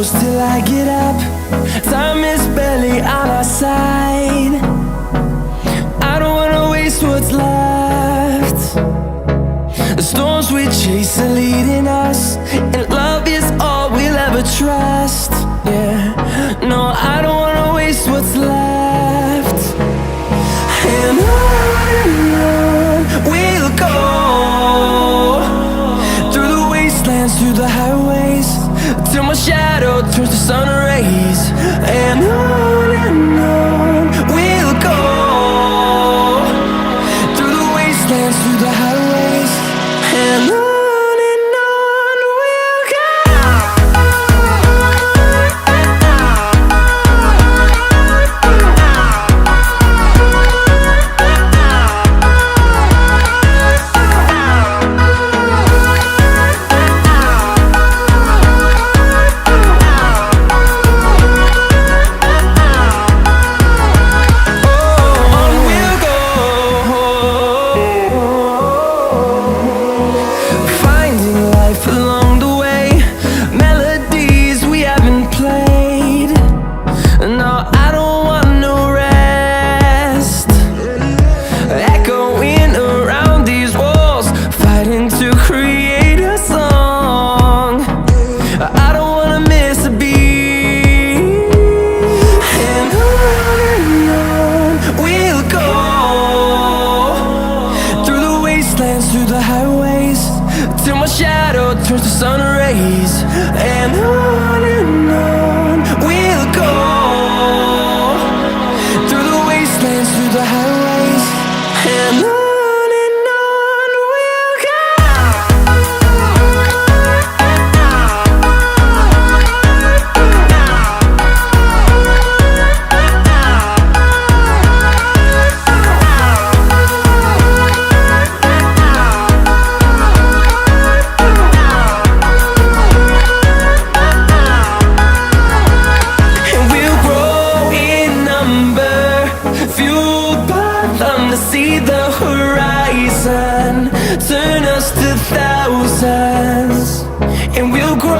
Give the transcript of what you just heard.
close till I get up. Time is barely on our side. I don't wanna waste what's left. The storms we chase are leading us, and love is all we'll ever trust. Yeah, no, I don't wanna waste what's left. And on we'll go, through the wastelands, through the highways, till my shadow turns to sun rays. And on we'll go, through the wastelands, through the highways, and on we'll go. Along the way, melodies we haven't played. No, I don't want no rest. Echoing around these walls, fighting to create a song. I don't wanna miss a beat. And on we'll go, through the wastelands, through the highways, till my shadow turns to sun rays. And on we'll go, through the wastelands, through the highways, and on we'll go. To see the horizon turn us to thousands, and we'll grow